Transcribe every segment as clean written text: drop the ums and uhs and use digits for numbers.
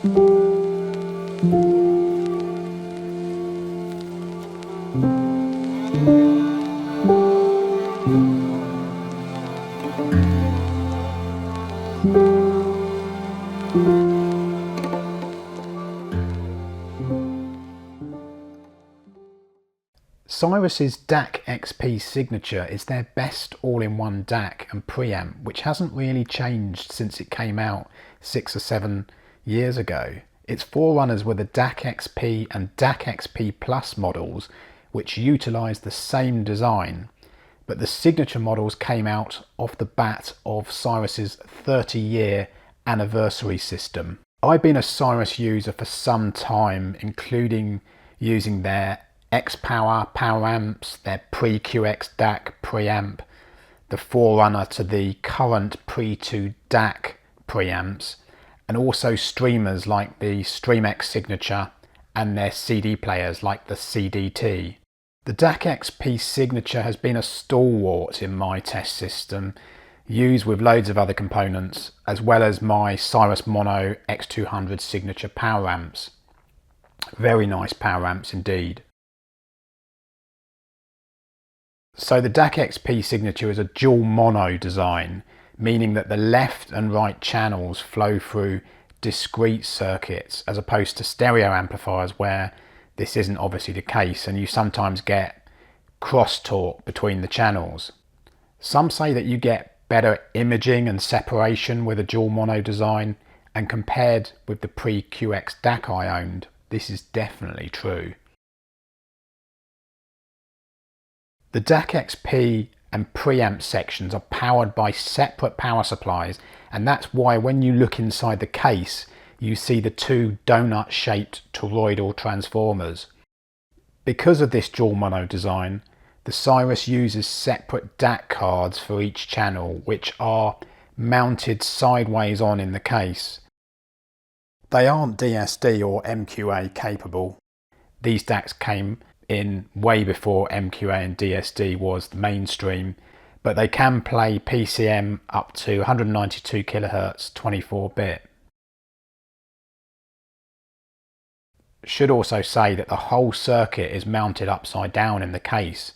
Cyrus's DAC XP Signature is their best all-in-one DAC and preamp, which hasn't really changed since it came out 6 or 7 years ago. Its forerunners were the DAC XP and DAC XP Plus models, which utilised the same design, but the Signature models came out off the bat of Cyrus's 30-year anniversary system. I've been a Cyrus user for some time, including using their X-Power power amps, their pre-QX DAC preamp, the forerunner to the current Pre-2 DAC preamps, and also streamers like the StreamX Signature and their CD players like the CDT. The DAC XP Signature has been a stalwart in my test system, used with loads of other components, as well as my Cyrus Mono X200 Signature power amps. Very nice power amps indeed. So the DAC XP Signature is a dual mono design, meaning that the left and right channels flow through discrete circuits as opposed to stereo amplifiers where this isn't obviously the case, and you sometimes get crosstalk between the channels. Some say that you get better imaging and separation with a dual mono design, and compared with the pre-QX DAC I owned, this is definitely true. The DAC XP and preamp sections are powered by separate power supplies, and that's why when you look inside the case you see the two donut shaped toroidal transformers. Because of this dual mono design, the Cyrus uses separate DAC cards for each channel, which are mounted sideways on in the case. They aren't DSD or MQA capable. These DACs came in way before MQA and DSD was the mainstream, but they can play PCM up to 192 kHz 24-bit. Should also say that the whole circuit is mounted upside down in the case,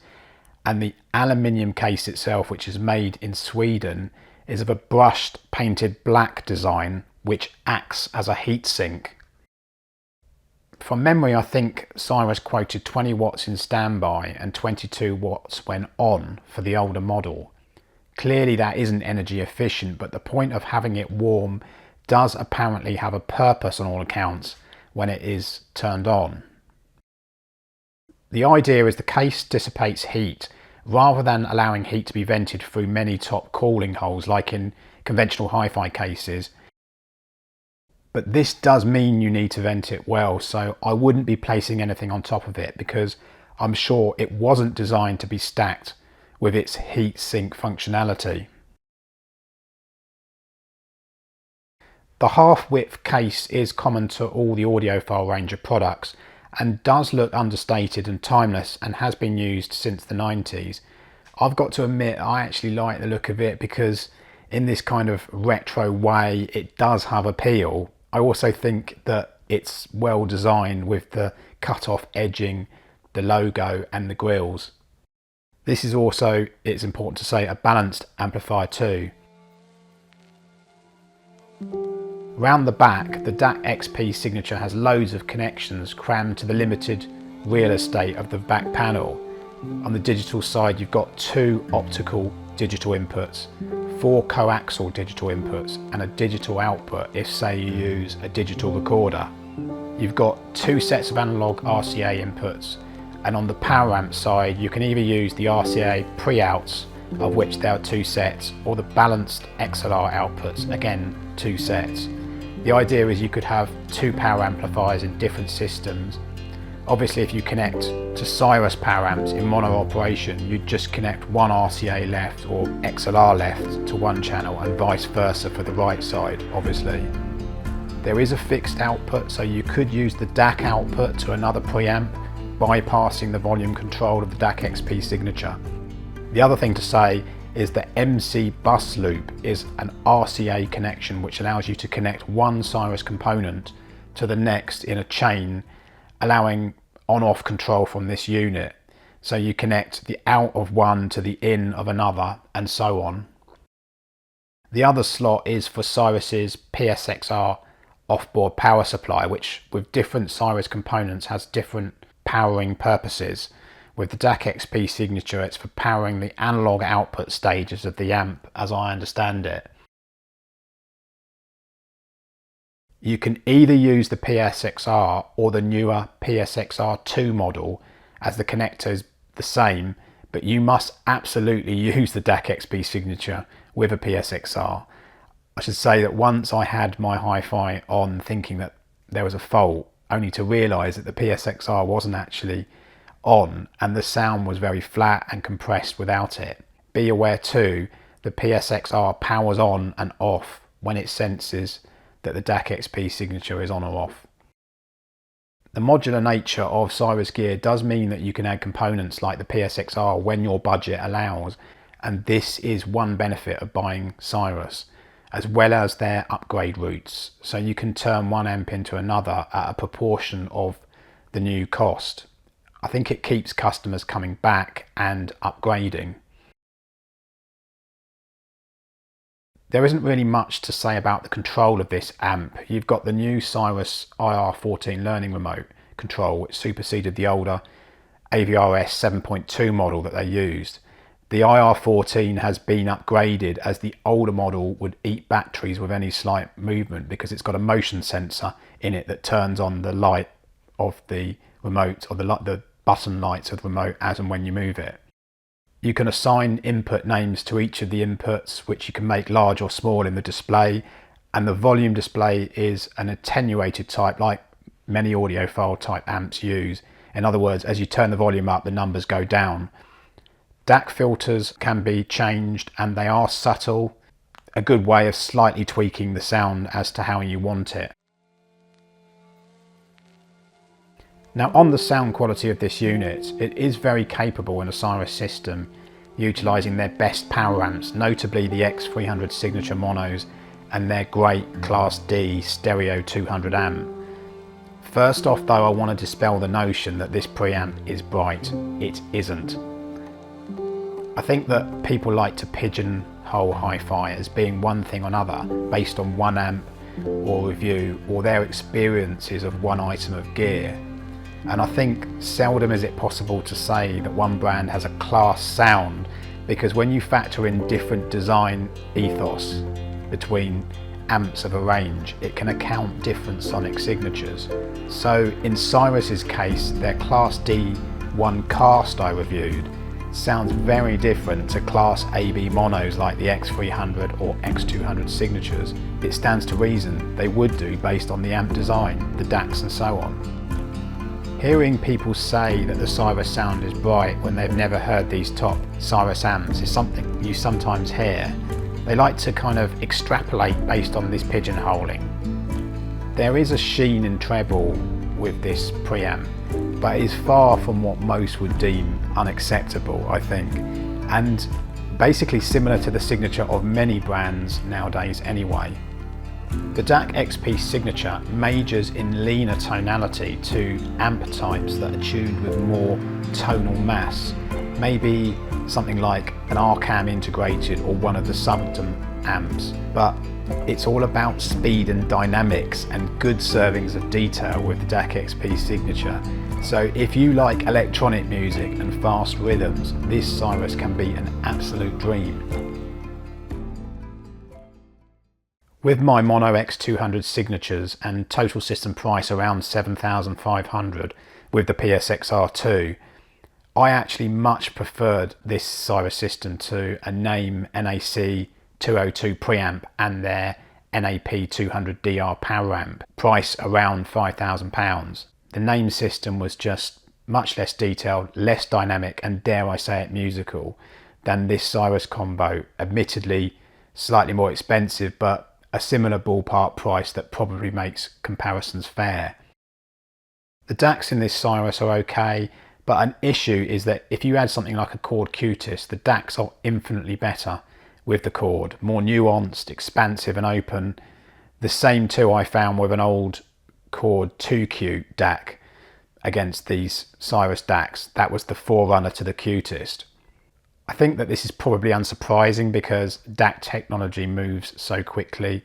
and the aluminium case itself, which is made in Sweden, is of a brushed painted black design which acts as a heatsink. From memory, I think Cyrus quoted 20 watts in standby and 22 watts when on for the older model. Clearly that isn't energy efficient, but the point of having it warm does apparently have a purpose on all accounts when it is turned on. The idea is the case dissipates heat rather than allowing heat to be vented through many top cooling holes like in conventional hi-fi cases. But this does mean you need to vent it well, so I wouldn't be placing anything on top of it because I'm sure it wasn't designed to be stacked with its heat sink functionality. The half-width case is common to all the audiophile range of products and does look understated and timeless and has been used since the 90s. I've got to admit I actually like the look of it because in this kind of retro way it does have appeal. I also think that it's well designed with the cut-off edging, the logo and the grills. This is also, it's important to say, a balanced amplifier too. Round the back, the DAC XP Signature has loads of connections crammed to the limited real estate of the back panel. On the digital side you've got 2 optical digital inputs, 4 coaxial digital inputs and a digital output if say you use a digital recorder. You've got 2 sets of analog RCA inputs, and on the power amp side you can either use the RCA pre-outs, of which there are 2 sets, or the balanced XLR outputs, again 2 sets. The idea is you could have 2 power amplifiers in different systems. Obviously if you connect to Cyrus power amps in mono operation, you'd just connect one RCA left or XLR left to one channel and vice versa for the right side, obviously. There is a fixed output, so you could use the DAC output to another preamp, bypassing the volume control of the DAC XP Signature. The other thing to say is the MC bus loop is an RCA connection which allows you to connect one Cyrus component to the next in a chain, allowing on-off control from this unit. So you connect the out of one to the in of another, and so on. The other slot is for Cyrus's PSXR offboard power supply, which with different Cyrus components has different powering purposes. With the DAC XP Signature, it's for powering the analog output stages of the amp, as I understand it. You can either use the PSXR or the newer PSXR2 model, as the connector is the same, but you must absolutely use the DAC XP Signature with a PSXR. I should say that once I had my hi-fi on thinking that there was a fault, only to realise that the PSXR wasn't actually on and the sound was very flat and compressed without it. Be aware too, the PSXR powers on and off when it senses that the DAC XP Signature is on or off. The modular nature of Cyrus gear does mean that you can add components like the PSXR when your budget allows, and this is one benefit of buying Cyrus, as well as their upgrade routes, so you can turn one amp into another at a proportion of the new cost. I think it keeps customers coming back and upgrading. There isn't really much to say about the control of this amp. You've got the new Cyrus IR14 learning remote control, which superseded the older AVRS 7.2 model that they used. The IR14 has been upgraded, as the older model would eat batteries with any slight movement, because it's got a motion sensor in it that turns on the light of the remote, or the button lights of the remote as and when you move it. You can assign input names to each of the inputs, which you can make large or small in the display, and the volume display is an attenuated type like many audiophile type amps use. In other words, as you turn the volume up, the numbers go down. DAC filters can be changed, and they are subtle, a good way of slightly tweaking the sound as to how you want it. Now, on the sound quality of this unit, it is very capable in a Cyrus system, utilising their best power amps, notably the X300 Signature monos and their great Class D stereo 200 amp. First off though, I want to dispel the notion that this preamp is bright. It isn't. I think that people like to pigeonhole hi-fi as being one thing or another based on one amp or review or their experiences of one item of gear. And I think seldom is it possible to say that one brand has a class sound, because when you factor in different design ethos between amps of a range, it can account different sonic signatures. So in Cyrus's case, their Class D1 cast I reviewed sounds very different to Class AB monos like the X300 or X200 signatures. It stands to reason they would do based on the amp design, the DACs and so on. Hearing people say that the Cyrus sound is bright when they've never heard these top Cyrus amps is something you sometimes hear. They like to kind of extrapolate based on this pigeonholing. There is a sheen in treble with this preamp, but it is far from what most would deem unacceptable, I think, and basically similar to the signature of many brands nowadays anyway. The DAC XP Signature majors in leaner tonality to amp types that are tuned with more tonal mass, maybe something like an Arcam integrated or one of the Subtum amps, but it's all about speed and dynamics and good servings of detail with the DAC XP Signature. So if you like electronic music and fast rhythms, this Cyrus can be an absolute dream. With my Mono X200 signatures and total system price around 7,500 with the PSXR2, I actually much preferred this Cyrus system to a Name NAC 202 preamp and their NAP 200DR power amp, price around £5,000. The Name system was just much less detailed, less dynamic, and dare I say it, musical than this Cyrus combo. Admittedly slightly more expensive, but a similar ballpark price that probably makes comparisons fair. The DACs in this Cyrus are okay, but an issue is that if you add something like a chord Qtis, the DACs are infinitely better with the chord, more nuanced, expansive and open. The same too I found with an old quad 2Q DAC against these Cyrus DACs. That was the forerunner to the Qtist. I think that this is probably unsurprising because DAC technology moves so quickly,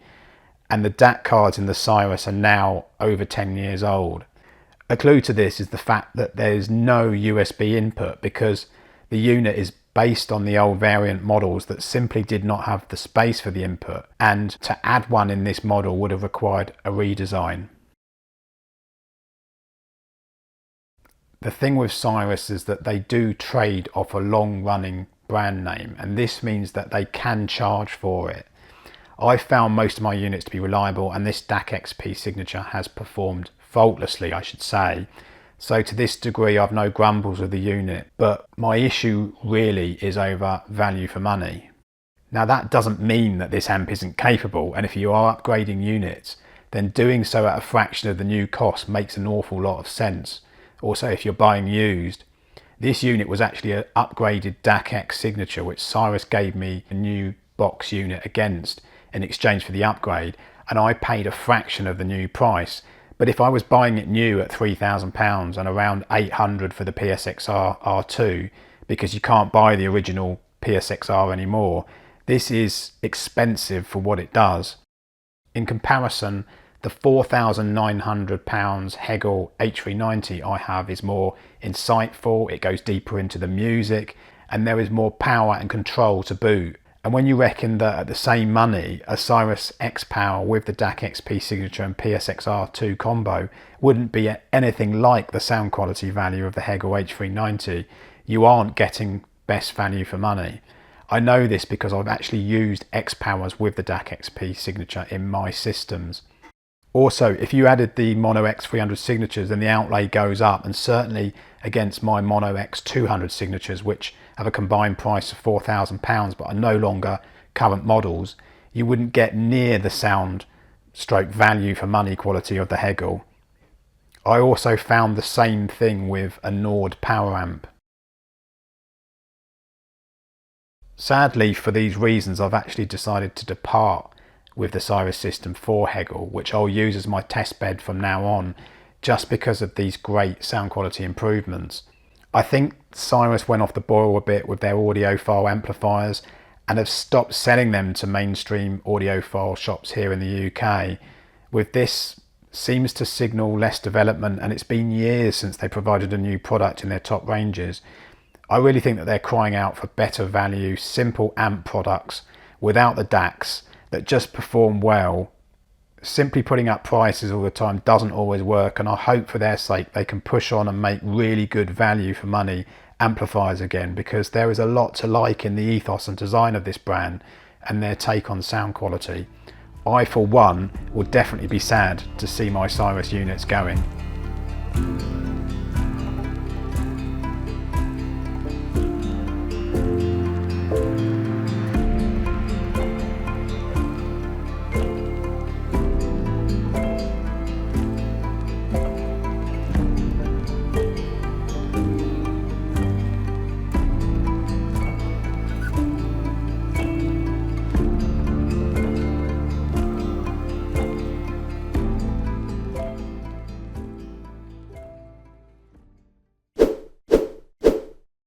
and the DAC cards in the Cyrus are now over 10 years old. A clue to this is the fact that there's no USB input because the unit is based on the old variant models that simply did not have the space for the input, and to add one in this model would have required a redesign. The thing with Cyrus is that they do trade off a long-running brand name, and this means that they can charge for it. I found most of my units to be reliable, and this DAC XP Signature has performed faultlessly, I should say. So to this degree, I've no grumbles with the unit, but my issue really is over value for money. Now that doesn't mean that this amp isn't capable, and if you are upgrading units, then doing so at a fraction of the new cost makes an awful lot of sense. Also, if you're buying used, this unit was actually an upgraded DAC X Signature, which Cyrus gave me a new box unit against in exchange for the upgrade, and I paid a fraction of the new price. But if I was buying it new at £3,000 and around £800 for the PSXR R2, because you can't buy the original PSXR anymore, this is expensive for what it does. In comparison, the £4,900 Hegel H390 I have is more insightful, it goes deeper into the music, and there is more power and control to boot. And when you reckon that at the same money, a Cyrus X Power with the DAC XP Signature and PSXR2 combo wouldn't be anything like the sound quality value of the Hegel H390, you aren't getting best value for money. I know this because I've actually used X Powers with the DAC XP Signature in my systems. Also, if you added the Mono X300 signatures, then the outlay goes up, and certainly against my Mono X200 signatures, which have a combined price of £4,000 but are no longer current models, you wouldn't get near the sound stroke value for money quality of the Hegel. I also found the same thing with a Nord power amp. Sadly, for these reasons, I've actually decided to depart with the Cyrus system for Hegel, which I'll use as my test bed from now on, just because of these great sound quality improvements. I think Cyrus went off the boil a bit with their audiophile amplifiers and have stopped selling them to mainstream audiophile shops here in the UK. With this, seems to signal less development, and it's been years since they provided a new product in their top ranges. I really think that they're crying out for better value, simple amp products without the DACs that just perform well. Simply putting up prices all the time doesn't always work, and I hope for their sake they can push on and make really good value for money amplifiers again, because there is a lot to like in the ethos and design of this brand and their take on sound quality. I, for one, will definitely be sad to see my Cyrus units going.